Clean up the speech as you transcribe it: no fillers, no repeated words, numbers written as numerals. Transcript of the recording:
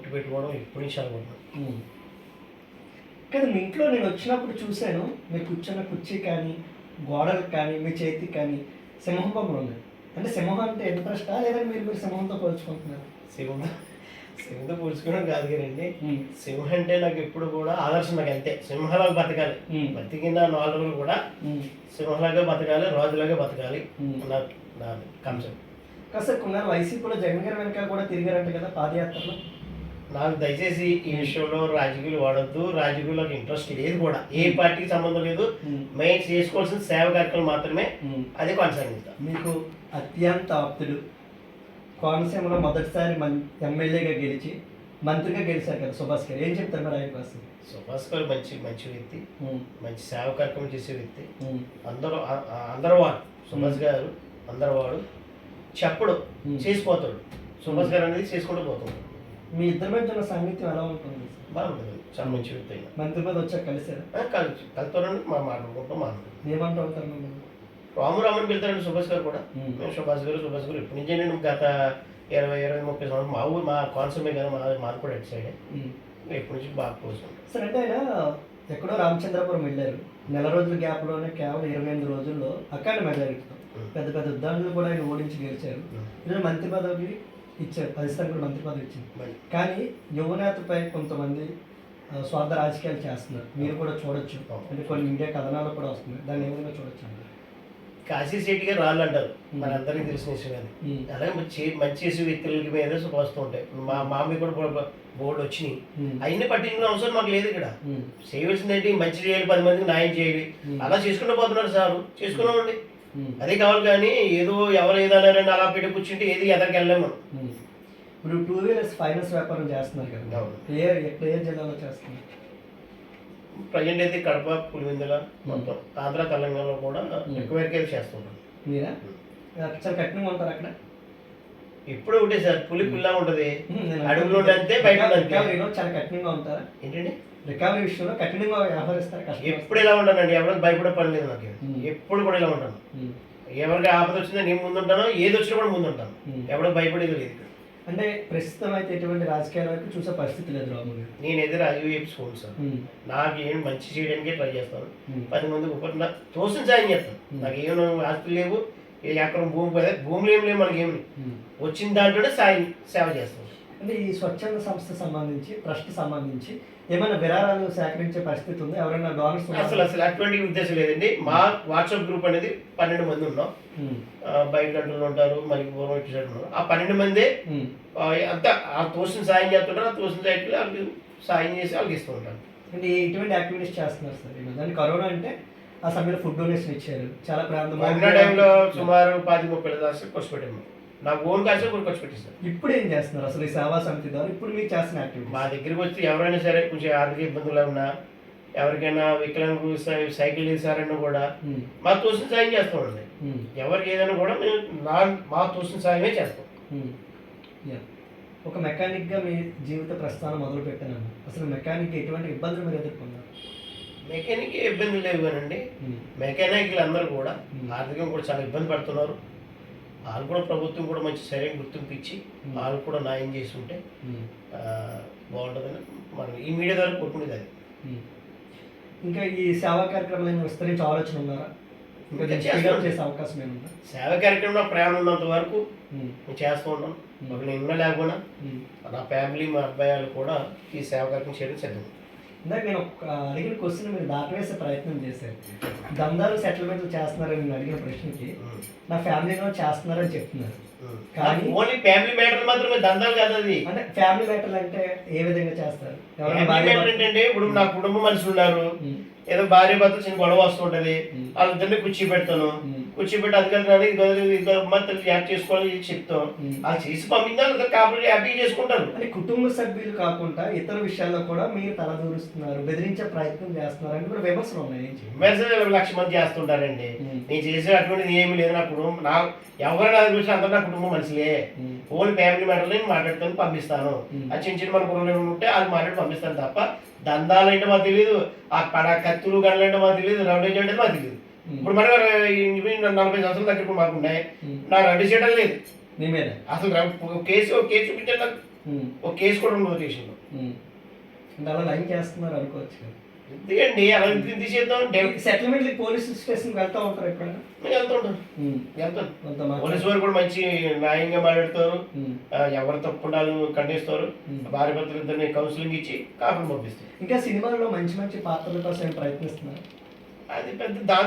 బొట్టు పెట్టుకోవడం ఎప్పటి నుంచి అనుకుంటున్నాను. కానీ మీ ఇంట్లో నేను వచ్చినప్పుడు చూశాను, మీరు కూర్చున్న కుర్చీ కానీ గోడలకు కానీ మీ చేతికి కానీ సింహం బొమ్మలు ఉన్నాయి. అంటే సింహం అంటే ఇంట్రెస్టా లేదంటే మీరు సింహంతో పోల్చుకుంటున్నారు? సింహంతో పోల్చుకోవడం కాదు కదండి. సింహం అంటే నాకు ఎప్పుడు కూడా ఆదర్శం. నాకు అంతే, సింహలాగా బతకాలి, బతికిన 4 రోజులు కూడా సింహలాగా బతకాలి, రాజులాగా బతకాలి నా కాన్సెప్ట్. కాసేపు కొన్నారు వైసీపీలో జగన్ గారి వెనకాల కూడా తిరిగారంట కదా పాదయాత్రలో. నాకు దయచేసి ఈ విషయంలో రాజకీయాలు వాడొద్దు. రాజకీయాలకు ఇంట్రెస్ట్ లేదు కూడా, ఏ పార్టీకి సంబంధం లేదు. మెయిన్ చేసుకోవాల్సిన సేవ కార్యక్రమం మాత్రమే, అదే కొనసాగిస్తా. మీకు అత్యంత ఆప్తుడు, కోనసీమలో మొదటిసారి ఎమ్మెల్యేగా గెలిచి మంత్రిగా గెలిచారు కదా సుభాష్ గారు, ఏం చెప్తారు మరి ఆయన కోసం? సుభాష్ గారు మంచి వ్యక్తి, మంచి సేవ కార్యక్రమం చేసే వ్యక్తి. అందరూ వాడు సుభాష్ గారు, అందరూ వాడు చెప్పడు, చేసిపోతాడు. సుభాష్ గారు అనేది చేసుకుంటూ పోతాడు. మీ ఇద్దరి మధ్య ఉన్న సాన్నిధ్యం ఎలా ఉంటుంది? బాగుంటుంది, చాలా మంచి వ్యక్తి అయినా. మంత్రి పదవి వచ్చాక కలిసారు? కలుతారని మాట్లాడుకుంటాం. ఏమంటూ ఉంటారు? రామని వెళ్తారండి సుభాష్ గారు కూడా. మేము సుభాష్ గారు ఎప్పటి నుంచే నేను గత 20-30 సంవత్సరాలు మా ఊరు, మా కోనసీమే కదా, మాది కూడా అటు సైడే, ఎప్పటి నుంచి బాగా పోతుంది. సరే, అంటే ఆయన ఎక్కడో రామచంద్రపురం వెళ్ళారు, నెల రోజుల గ్యాప్లోనే కేవలం 28 రోజుల్లో అక్కడ మెజారిటీతో పెద్ద పెద్ద ఉద్దానులు కూడా ఆయన ఓడించి గెలిచారు. ఇలా మంత్రి పదవి ఇచ్చారు, 10 స్థానాలు మంత్రి పదవి ఇచ్చింది. కానీ యువనేతపై కొంతమంది స్వార్థ రాజకీయాలు చేస్తున్నారు, మీరు కూడా చూడొచ్చు. అంటే కొన్ని మీడియా కథనాలు కూడా వస్తున్నాయి, దాన్ని ఏ విధంగా చూడొచ్చు అండి? కాశీ శెట్టి గారు రాళ్ళు అంటారు, మనందరికీ తెలిసిన విషయం. అది అలాగే మంచి చేసే వ్యక్తులకి మీద వస్తూ ఉంటాయి. మా మామయ్య కూడా బోర్డు వచ్చినాయి, అవన్నీ పట్టించుకునే అవసరం మాకు లేదు. ఇక్కడ చేయవలసిందేంటి, మంచి చేయాలి, 10 మందికి న్యాయం చేయాలి, అలా చేసుకుంటూ పోతున్నారు సార్, చేసుకున్నామండి. అదే కావాలి. కానీ ఏదో ఎవరు ఏదన్నారని అలా పెట్టి కూర్చుంటే ఏది ఎదరికి వెళ్ళాము. ఇప్పుడు 2 వీలర్స్ ఫైనాన్స్ వ్యాపారం చేస్తున్నారు కదా, ఏ జిల్లాలో చేస్తున్నారు? ప్రజెంట్ అయితే కడప, పులివెందుల, మొత్తం ఆంధ్ర, తెలంగాణలో కూడా ఎక్కువ వరకే చేస్తుంటాం. మీరా చాలా కఠినంగా ఉంటారు అక్కడ? ఇప్పుడు ఒకటే సార్, పులిపిల్ల ఉంటుంది, అడుగులో అంతే, బయట చాలా కఠినంగా ఉంటారా? ఏంటండి, రికవరీ విషయంలో కఠినంగా వ్యవహరిస్తారు? ఎప్పుడు ఇలా ఉంటానండి, ఎవరికి భయపడే పని లేదు నాకు. ఎప్పుడు కూడా ఇలా ఉంటాను. ఎవరికి ఆపద వచ్చిందో నేను ముందుంటాను, ఏది వచ్చినా కూడా ముందుంటాను, ఎవరికి భయపడేది లేదు. అంటే ప్రస్తుతం అయితే ఎటువంటి రాజకీయాల వైపు చూసే పరిస్థితి లేదు రాము గారు. నేను ఎదురు ఐవైపు స్కూల్ సార్, నాకు ఏం మంచి చేయడానికే ట్రై చేస్తాను. 10 మందికి ఒకటి తోసిన సాయం చేస్తాను. నాకు ఏమైనా ఆస్తులు లేవు, ఎక్కడ భూములు ఏం లేవు, మనకి ఏమి వచ్చిన దాంట్లోనే సేవ చేస్తాను. అంటే ఈ స్వచ్ఛంద సంస్థ సంబంధించి, ట్రస్ట్ సంబంధించి ఏమైనా విరాళాలు సేకరించే పరిస్థితి ఉంది? ఎవరైనా డోనర్స్? అసలు అటువంటి ఉద్దేశం లేదండి. మా వాట్సాప్ గ్రూప్ అనేది 12 మంది ఉన్నాం. బయట గంటలు ఉంటారు, మరి పూర్వం ఇటు సైడ్ ఉన్నారు. ఆ 12 మందే అంతా ఆ తోసిన సాయం చేస్తుంటారు. ఆ తోసిన సైడ్కి వాళ్ళకి సాయం చేసి వాళ్ళకి ఇస్తూ ఉంటారు. అంటే ఎటువంటి యాక్టివిటీస్ చేస్తున్నారు సార్? దాన్ని కరోనా అంటే ఆ సమయంలో ఫుడ్ డొనేషన్ ఇచ్చారు చాలా ప్రాంతం. కరోనా టైంలో సుమారు 10-30 దాకా ఖర్చు పెట్టాము. నాకు ఓన్ కాల్సి కూడా ఖర్చు పెట్టిస్తారు. ఇప్పుడు ఏం చేస్తున్నారు అసలు ఈ సేవా సమితి ద్వారా? ఇప్పుడు మీరు చేస్తున్న యాక్టివిటీ? మా దగ్గరికి వచ్చి ఎవరైనా సరే కొంచెం ఆర్థిక ఇబ్బందులు ఉన్నా, ఎవరికైనా వికలాంగులు సైకిల్ తీసారన్నా కూడా మా తోసిన సాయం చేస్తూ ఉండండి. ఎవరికి ఏదైనా కూడా మేము మా తోసిన సాయమే చేస్తాం. ఒక మెకానిక్గా మీ జీవిత ప్రస్థానం మొదలు పెట్టాను. అసలు మెకానిక్ ఎటువంటి ఇబ్బందులు మీరు ఎదుర్కొన్నారు? మెకానిక్ ఇబ్బందులు లేవు కానండి, మెకానిక్లు అందరూ కూడా ఆర్థికంగా కూడా చాలా ఇబ్బంది పడుతున్నారు. వాళ్ళు కూడా ప్రభుత్వం కూడా మంచి సరైన గుర్తింపు ఇచ్చి వాళ్ళు కూడా న్యాయం చేసి ఉంటే బాగుంటుందని మనం ఈ మీడియా ద్వారా కోరుకునేది. అది ఇంకా ఈ సేవా కార్యక్రమాలను విస్తరించే ఆలోచన ఉన్నారా? చేసే అవకాశం ఏముందా? సేవా కార్యక్రమంలో ప్రయాణం ఉన్నంత వరకు నేను చేస్తూ ఉన్నాను. ఒక నేను ఉన్నా లేకపోయినా నా ఫ్యామిలీ, మా అబ్బాయి వాళ్ళు కూడా ఈ సేవా కార్యక్రమం చేయడం సిద్ధం. ఇందాక నేను అడిగిన క్వశ్చన్ మీరు దాటవేసే ప్రయత్నం చేశారు. దందాలు సెటిల్మెంట్లు చేస్తున్నారని నేను అడిగిన ప్రశ్నకి నా ఫ్యామిలీలో చేస్తున్నారని చెప్తున్నారు. కానీ ఓన్లీ ఫ్యామిలీ మ్యాటర్ మాత్రమే, దందాలు కాదు అది. అంటే ఫ్యామిలీ మ్యాటర్లు అంటే ఏ విధంగా చేస్తారు? ఏంటంటే ఇప్పుడు నా కుటుంబ మనుషులు ఉన్నారు, ఏదో భార్య భర్త చిన్న గొడవ వస్తుంటది, వాళ్ళిద్దరిని కుర్చీ పెడతాను, కుర్చీ పెట్టి అది కదా యాడ్ చేసుకోవాలి చెప్తాం, అది చేసి పంపించాలి, కాబట్టి హ్యాపీ చేసుకుంటారు. అంటే కుటుంబ సభ్యులు కాకుండా ఇతర విషయాల్లో కూడా మీరు తలదూరుస్తున్నారు, బెదిరించే ప్రయత్నం చేస్తున్నారు అని కూడా విమర్శలు ఉన్నాయి. విమర్శలు 1,00,000 మంది చేస్తుంటారండి. నేను చేసే అటువంటిది ఏమి లేదు. నా కుటుంబం ఎవరైనా నాకు చూసి అందరూ నా కుటుంబం మనుషులే. ఓన్లీ ఫ్యామిలీ మ్యాటర్లో నేను మాట్లాడుతాను, పంపిస్తాను. ఆ చిన్న మన కుటుంబంలో ఉంటే అది మాట్లాడి పంపిస్తాను తప్ప దందాలు అంటే మాకు తెలియదు, ఆ కత్తులు గన్లు అంటే మాకు తెలియదు, రౌడేజ్ అంటే మాకు తెలియదు. ఇప్పుడు మన 40 సంవత్సరాల దగ్గర మాకు ఉన్నాయి, నా రౌడీ చేయడం లేదు. అసలు కేసు చూపించండి నాకు. ఒక కేసు కూడా ఉండదు స్టేషన్లో. అంటే అలా లైన్ చేస్తున్నారు అనుకోవచ్చు. ఎందుకండి అలా ఎందుకు తీసేద్దాం? సెటిల్మెంట్ పోలీస్ స్టేషన్కి వెళ్తూ ఉంటారు ఎప్పుడైనా? నేను వెళ్తాను. పోలీసు వారు కూడా మంచి న్యాయంగా మాట్లాడతారు, ఎవరు తప్పుండాలు ఖండిస్తారు, భార్య భర్తలు ఇద్దరిని కౌన్సిలింగ్ ఇచ్చి కాపులు పంపిస్తారు. ఇంకా సినిమాల్లో మంచి మంచి పాత్రల కోసం ప్రయత్నిస్తున్నారు. అది పెద్ద దాని